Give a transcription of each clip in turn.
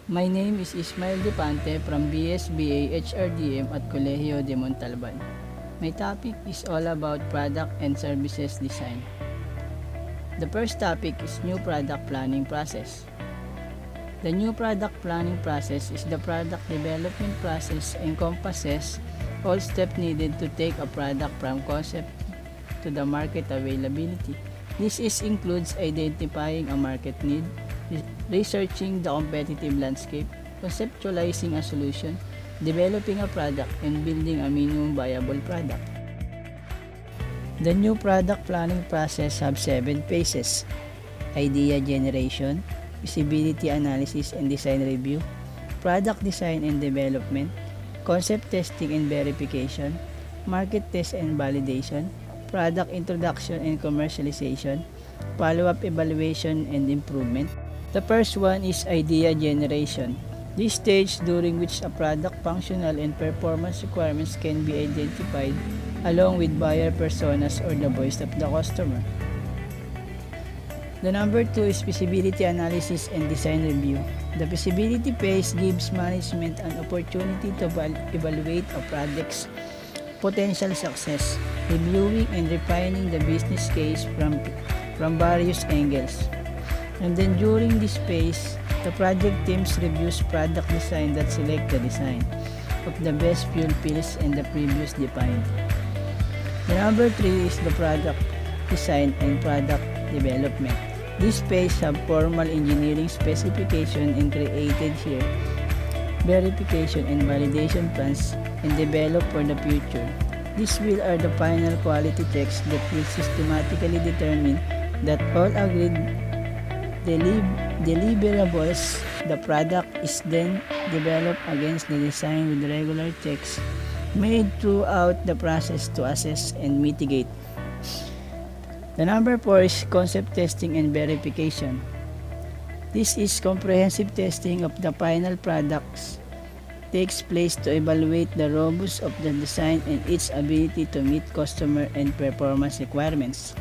My name is Ismael Depante from BSBA HRDM at Colegio de Montalban. My topic is all about product and services design. The first topic is new product planning process. The new product planning process is the product development process encompasses all steps needed to take a product from concept to the market availability. This includes identifying a market need, researching the competitive landscape, conceptualizing a solution, developing a product, and building a minimum viable product. The new product planning process has 7 phases: idea generation, feasibility analysis and design review, product design and development, concept testing and verification, market test and validation, product introduction and commercialization, follow-up evaluation and improvement. The first one is idea generation. This stage during which a product functional and performance requirements can be identified along with buyer personas or the voice of the customer. The number 2 is feasibility analysis and design review. The feasibility phase gives management an opportunity to evaluate a project's potential success, reviewing and refining the business case from various angles. And then during this phase, the project teams reviews product design that select the design of the best fuel pills and the previous defined. The number 3 is the product design and product development. This phase have formal engineering specification and created here verification and validation plans and develop for the future. These will are the final quality checks that will systematically determine that all agreed deliverables. The product is then developed against the design with regular checks made throughout the process to assess and mitigate. The number 4 is concept testing and verification. This is comprehensive testing of the final products takes place to evaluate the robustness of the design and its ability to meet customer and performance requirements.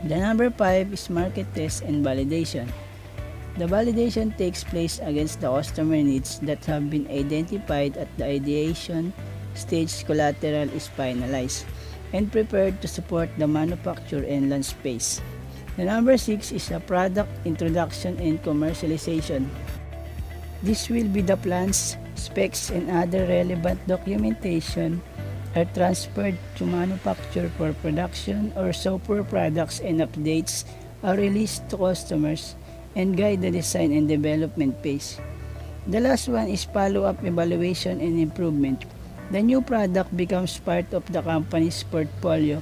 The number 5 is market test and validation. The validation takes place against the customer needs that have been identified at the ideation stage. Collateral is finalized and prepared to support the manufacture and launch phase. The number 6 is a product introduction and commercialization. This will be the plans, specs, and other relevant documentation are transferred to manufacture for production or software products and updates are released to customers and guide the design and development phase. The last one is follow-up evaluation and improvement. The new product becomes part of the company's portfolio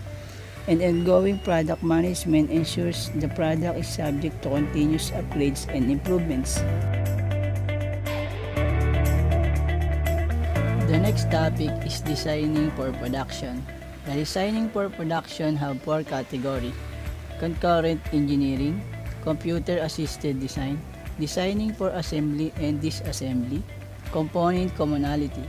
and ongoing product management ensures the product is subject to continuous upgrades and improvements. The next topic is designing for production. The designing for production have 4 categories: concurrent engineering, computer-assisted design, designing for assembly and disassembly, component commonality.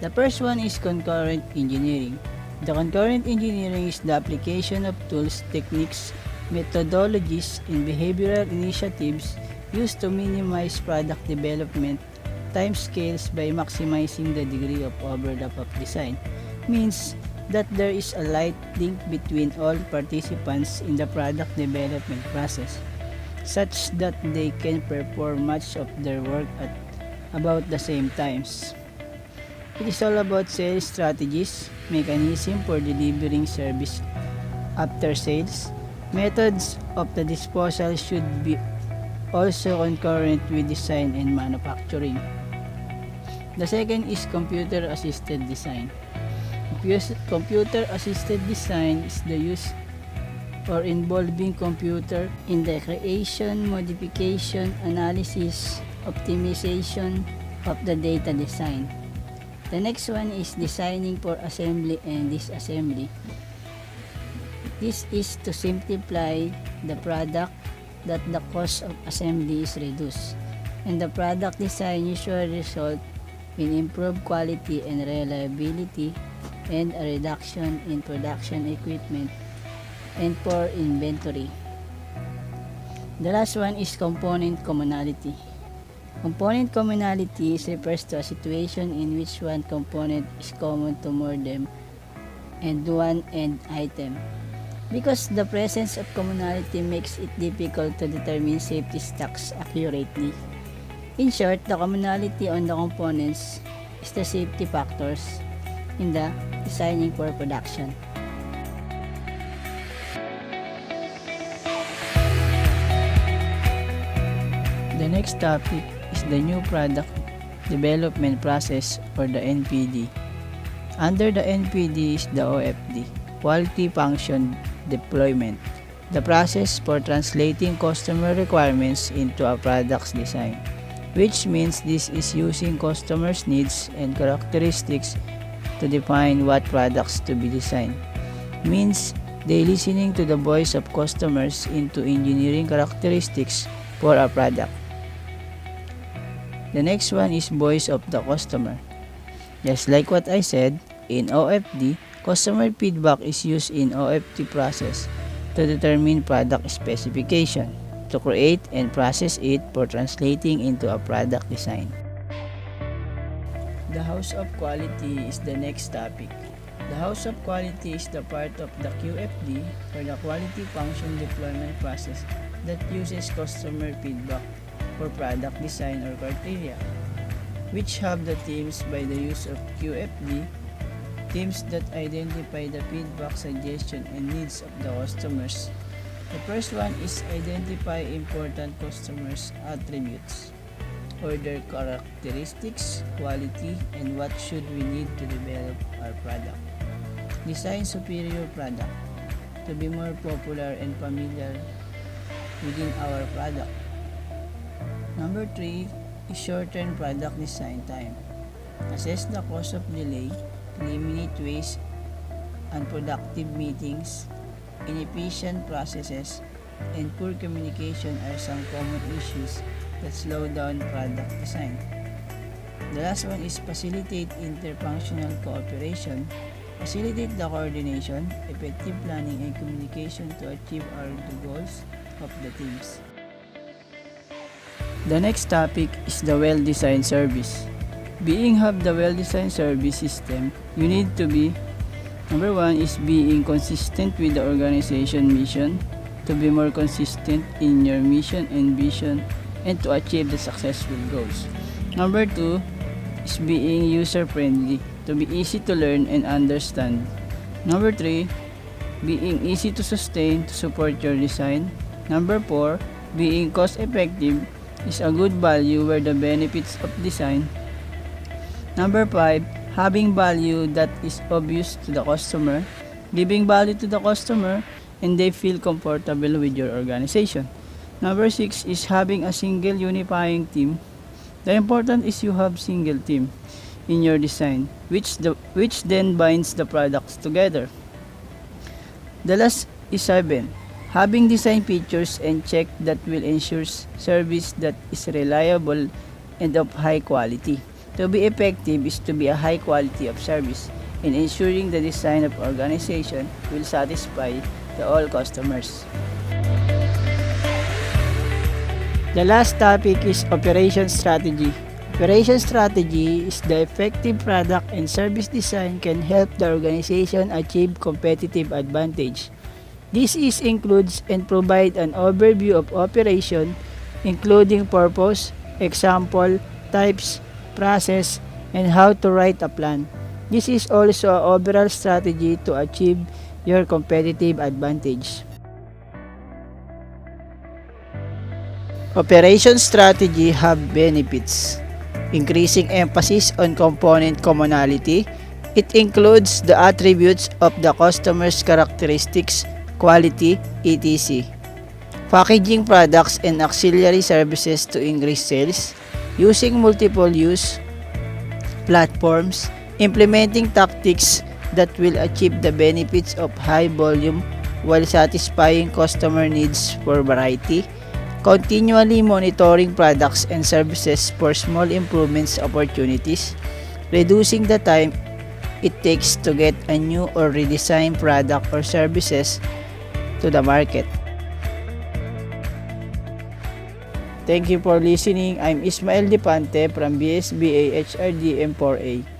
The first one is concurrent engineering. The concurrent engineering is the application of tools, techniques, methodologies, and behavioral initiatives used to minimize product development timescales by maximizing the degree of overlap of design. Means that there is a light link between all participants in the product development process, such that they can perform much of their work at about the same times. It is all about sales strategies, mechanism for delivering service after sales. Methods of the disposal should be also concurrent with design and manufacturing. The second is computer-assisted design. Computer-assisted design is the use or involving computer in the creation, modification, analysis, optimization of the data design. The next one is designing for assembly and disassembly. This is to simplify the product that the cost of assembly is reduced, and the product design usually result in improved quality and reliability and a reduction in production equipment and poor inventory. The last one is component commonality. Component commonality refers to a situation in which one component is common to more than and one end item. Because the presence of commonality makes it difficult to determine safety stocks accurately. In short, the commonality on the components is the safety factors in the designing for production. The next topic is the new product development process or the NPD. Under the NPD is the OFD, Quality Function Deployment, the process for translating customer requirements into a product's design, which means this is using customers' needs and characteristics to define what products to be designed. Means they listening to the voice of customers into engineering characteristics for a product. The next one is voice of the customer. Just like what I said, in OFD, customer feedback is used in OFD process to determine product specification, to create and process it for translating into a product design. The House of Quality is the next topic. The House of Quality is the part of the QFD or the Quality Function Deployment process that uses customer feedback for product design or criteria, which have the teams by the use of QFD, teams that identify the feedback, suggestion, and needs of the customers. The first one is identify important customers' attributes or their characteristics, quality, and what should we need to develop our product. Design superior product to be more popular and familiar within our product. Number 3 is shorten product design time. Assess the cause of delay, eliminate waste, unproductive meetings, inefficient processes, and poor communication are some common issues that slow down product design. The last one is facilitate interfunctional cooperation. Facilitate the coordination, effective planning, and communication to achieve our goals of the teams. The next topic is the well-designed service. Being have the well-designed service system, you need to be, number 1 is being consistent with the organization mission, to be more consistent in your mission and vision, and to achieve the successful goals. Number 2 is being user-friendly, to be easy to learn and understand. Number 3, being easy to sustain to support your design. Number 4, being cost-effective is a good value where the benefits of design. Number 5, having value that is obvious to the customer, giving value to the customer and they feel comfortable with your organization. Number 6 is having a single unifying team. The important is you have single team in your design which then binds the products together. The last is 7, having design features and check that will ensure service that is reliable and of high quality. To be effective is to be a high quality of service and ensuring the design of organization will satisfy all customers. The last topic is operation strategy. Operation strategy is the effective product and service design can help the organization achieve competitive advantage. This includes and provide an overview of operation, including purpose, example, types, process, and how to write a plan. This is also an overall strategy to achieve your competitive advantage. Operation strategy have benefits. Increasing emphasis on component commonality. It includes the attributes of the customer's characteristics, quality, etc. Packaging products and auxiliary services to increase sales. Using multiple use platforms. Implementing tactics that will achieve the benefits of high volume while satisfying customer needs for variety. Continually monitoring products and services for small improvements opportunities. Reducing the time it takes to get a new or redesigned product or services to the market. Thank you for listening. I'm Ismael Depante from BSBA HRDM 4A.